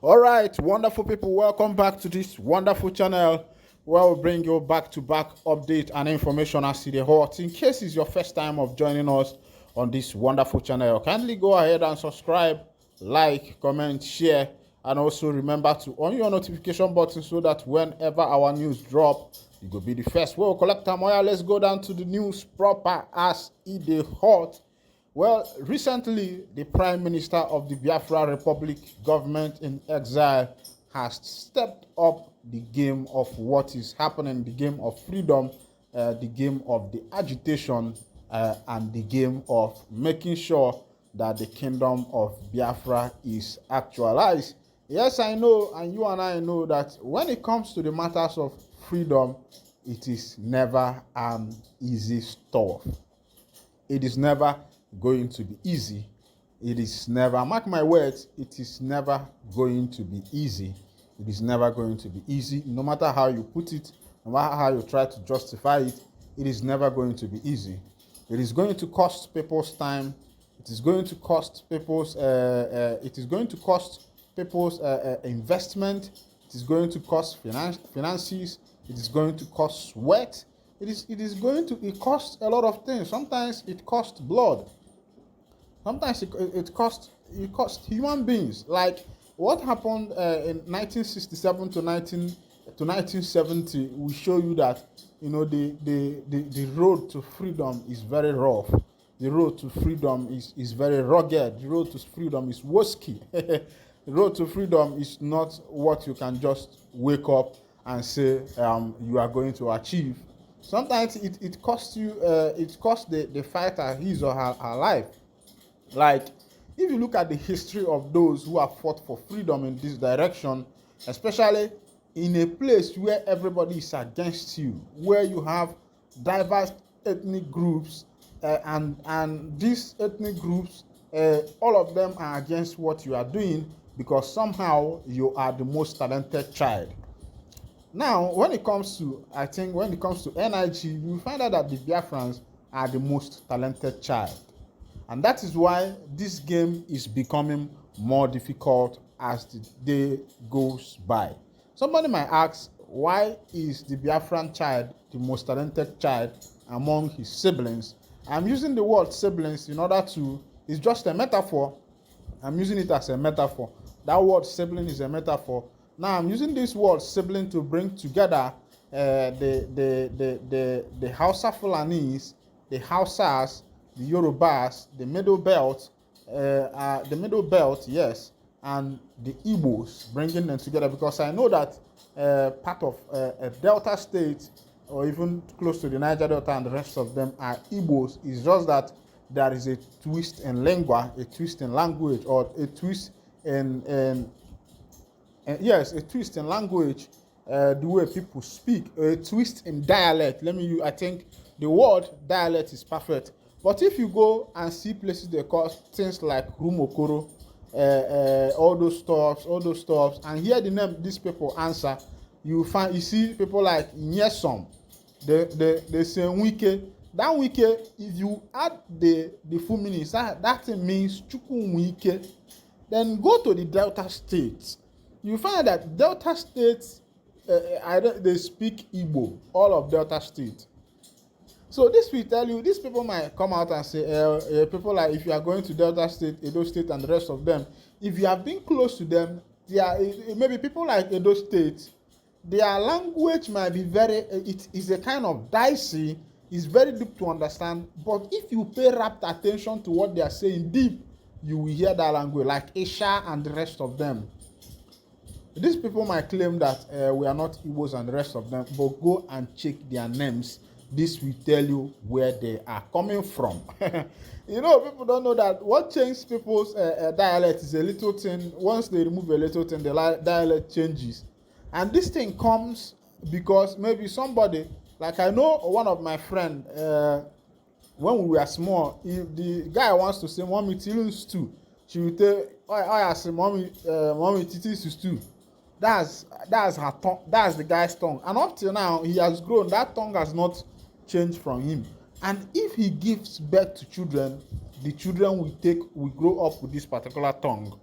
All right, wonderful people, welcome back to this wonderful channel where we bring you back-to-back update and information as to the hot. In case it's your first time of joining us on this wonderful channel, kindly go ahead and subscribe, like, comment, share, and also remember to on your notification button so that whenever our news drop, you go be the first. Well, collect time. Let's go down to the news proper as it is hot. Well, recently, the Prime Minister of the Biafra Republic government in exile has stepped up the game of what is happening, the game of freedom, the game of the agitation, and the game of making sure that the kingdom of Biafra is actualized. Yes, I know, and you and I know that when it comes to the matters of freedom, it is never an easy stuff. It is never going to be easy. It is never, mark my words, it is never going to be easy. It is never going to be easy. No matter how you put it, no matter how you try to justify it, it is never going to be easy. It is going to cost people's time. It is going to cost people's. It is going to cost people's investment. It is going to cost finances. It is going to cost sweat. It costs a lot of things. Sometimes it costs blood. Sometimes it costs human beings. Like what happened in 1967 to 1970 will show you that the road to freedom is very rough. The road to freedom is very rugged. The road to freedom is risky. The road to freedom is not what you can just wake up and say you are going to achieve. Sometimes it costs you. It costs the fighter his or her life. Like, if you look at the history of those who have fought for freedom in this direction, especially in a place where everybody is against you, where you have diverse ethnic groups, and these ethnic groups, all of them are against what you are doing because somehow you are the most talented child. Now, when it comes to NIG, you find out that the Biafrans are the most talented child. And that is why this game is becoming more difficult as the day goes by. Somebody might ask, why is the Biafran child the most talented child among his siblings? I'm using the word siblings in order to, it's just a metaphor. I'm using it as a metaphor. That word sibling is a metaphor. Now I'm using this word sibling to bring together the Hausa Fulanis, the Hausas, the Yorubas, the Middle Belt, yes, and the Igbos, bringing them together because I know that part of a Delta state or even close to the Niger Delta and the rest of them are Igbos. It's just that there is a twist in lingua, a twist in language, or a twist in a twist in language, the way people speak, a twist in dialect. I think the word dialect is perfect. But if you go and see places they call things like Rumokoro, all those stuffs, and hear the name these people answer, you see people like Nyesom, they say Wike. That Wike, if you add the full meaning, that thing means Chukwu Wike. Then go to the Delta states. You find that Delta states, they speak Igbo, all of Delta states. So this will tell you, these people might come out and say, people like, if you are going to Delta State, Edo State, and the rest of them, if you have been close to them, maybe people like Edo State, their language might be it is a kind of dicey, it's very deep to understand, but if you pay rapt attention to what they are saying deep, you will hear that language, like Isha and the rest of them. These people might claim that we are not Igbos and the rest of them, but go and check their names. This will tell you where they are coming from. People don't know that what changes people's dialect is a little thing. Once they remove a little thing, the dialect changes. And this thing comes because maybe somebody, like I know one of my friends, when we were small, if the guy wants to say, Mommy, Tilun stew, she will tell, I say, Mommy, Titi stew. That's her tongue. That's the guy's tongue. And up till now, he has grown. That tongue has not changed from him. And if he gives birth to children, the children will grow up with this particular tongue.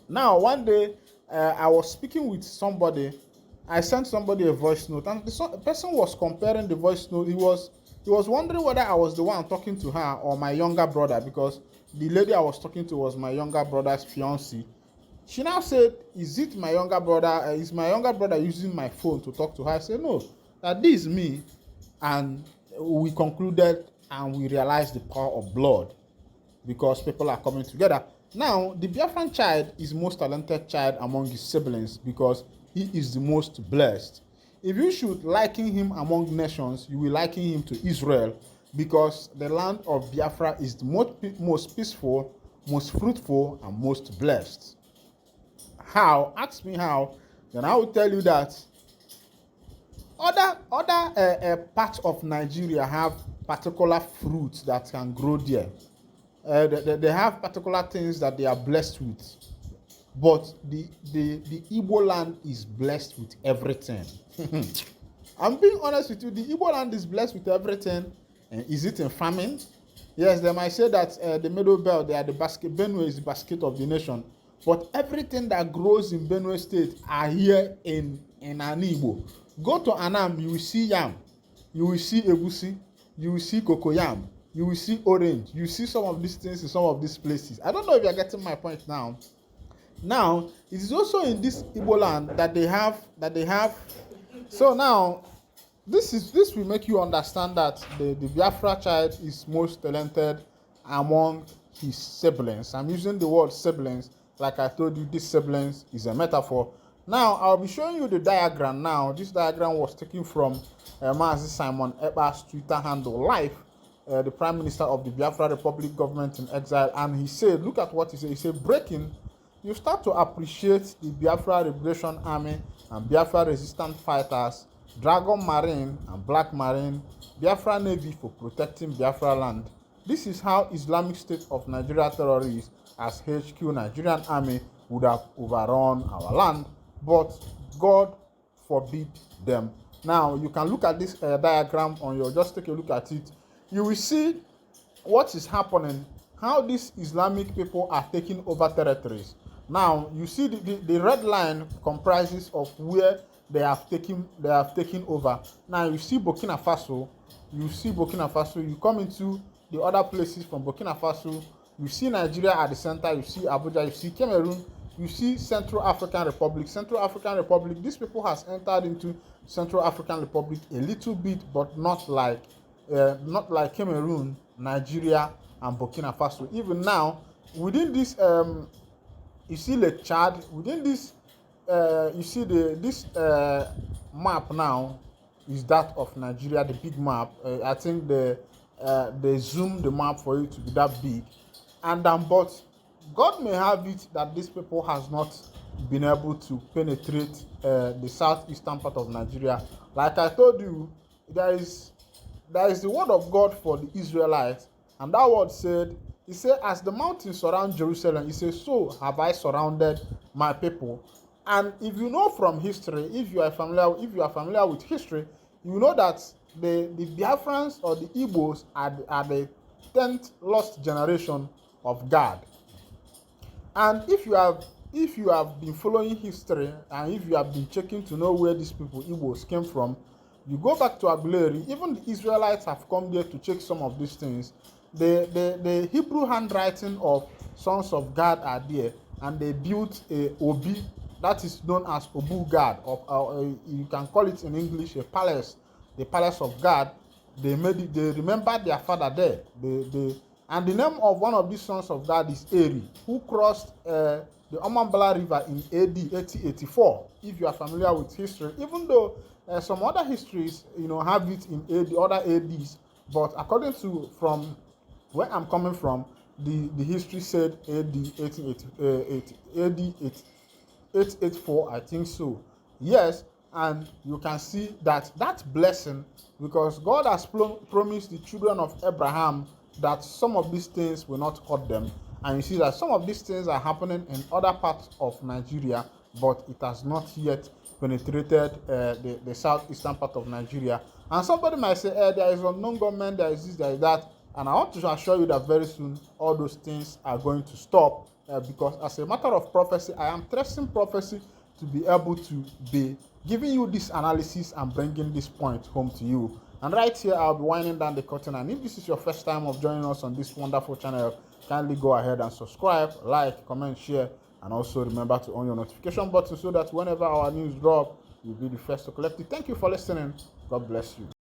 Now, one day, I was speaking with somebody. I sent somebody a voice note, and the person was comparing the voice note. He was wondering whether I was the one talking to her or my younger brother, because the lady I was talking to was my younger brother's fiancée. She now said, "Is it my younger brother? Is my younger brother using my phone to talk to her?" I said, "No, that this is me," and we concluded and we realized the power of blood, because people are coming together. Now, the Biafran child is the most talented child among his siblings because he is the most blessed. If you should liken him among nations, you will liken him to Israel, because the land of Biafra is the most peaceful, most fruitful, and most blessed. How? Ask me how. Then I will tell you that other parts of Nigeria have particular fruits that can grow there. They have particular things that they are blessed with, but the Igbo land is blessed with everything. I'm being honest with you. The Igbo land is blessed with everything. Is it in farming? Yes, they might say that the Middle Belt, they are the basket. Benue is the basket of the nation. But everything that grows in Benue State are here in Igbo. Go to Anam, you will see yam, you will see egusi, you will see cocoyam, you will see orange, you see some of these things in some of these places. I don't know if you're getting my point now. Now, it is also in this Igbo land that they have. So now, this will make you understand that the Biafra child is most talented among his siblings. I'm using the word siblings. Like I told you, this siblings is a metaphor. Now, I'll be showing you the diagram now. This diagram was taken from Mazi Simon Ekpa's Twitter handle, Life, the Prime Minister of the Biafra Republic government in exile. And he said, look at what he said. He said, breaking, you start to appreciate the Biafra Liberation Army and Biafra resistant fighters, Dragon Marine and Black Marine, Biafra Navy for protecting Biafra land. This is how Islamic State of Nigeria terrorists as HQ Nigerian Army would have overrun our land, but God forbid them. Now, you can look at this diagram on your, just take a look at it. You will see what is happening, how these Islamic people are taking over territories. Now, you see the red line comprises of where they have taken over. Now, you see Burkina Faso, you come into the other places from Burkina Faso, you see Nigeria at the center, you see Abuja, you see Cameroon, you see Central African Republic. These people has entered into Central African Republic a little bit, but not like Cameroon, Nigeria, and Burkina Faso. Even now, within this, you see Lake Chad. Within this, you see this map now is that of Nigeria, the big map. I think they zoom the map for it to be that big. And but God may have it that these people has not been able to penetrate the southeastern part of Nigeria. Like I told you, there is the word of God for the Israelites, and that word said, he said, as the mountains surround Jerusalem, he says, so have I surrounded my people. And if you know from history, if you are familiar with history, you know that the Biafrans or the Igbos are the 10th lost generation of God. And if you have been following history, and if you have been checking to know where these people, Igbos, came from, you go back to Aguleri. Even the Israelites have come there to check some of these things. The Hebrew handwriting of sons of God are there, and they built a Obi, that is known as Obu God, or you can call it in English a palace, the palace of God. They remembered their father there. And the name of one of these sons of God is Eri, who crossed the Omambala River in AD 8084. If you are familiar with history, even though some other histories, have it in other ADs, but according to from where I'm coming from, the history said AD 884, I think so. Yes, and you can see that blessing, because God has promised the children of Abraham that some of these things will not hurt them. And you see that some of these things are happening in other parts of Nigeria, but it has not yet penetrated the southeastern part of Nigeria. And somebody might say, there is unknown government, there is this, there is that. And I want to assure you that very soon, all those things are going to stop because as a matter of prophecy, I am trusting prophecy to be able to be giving you this analysis and bringing this point home to you. And right here, I'll be winding down the curtain. And if this is your first time of joining us on this wonderful channel, kindly go ahead and subscribe, like, comment, share, and also remember to on your notification button so that whenever our news drop, you'll be the first to collect it. Thank you for listening. God bless you.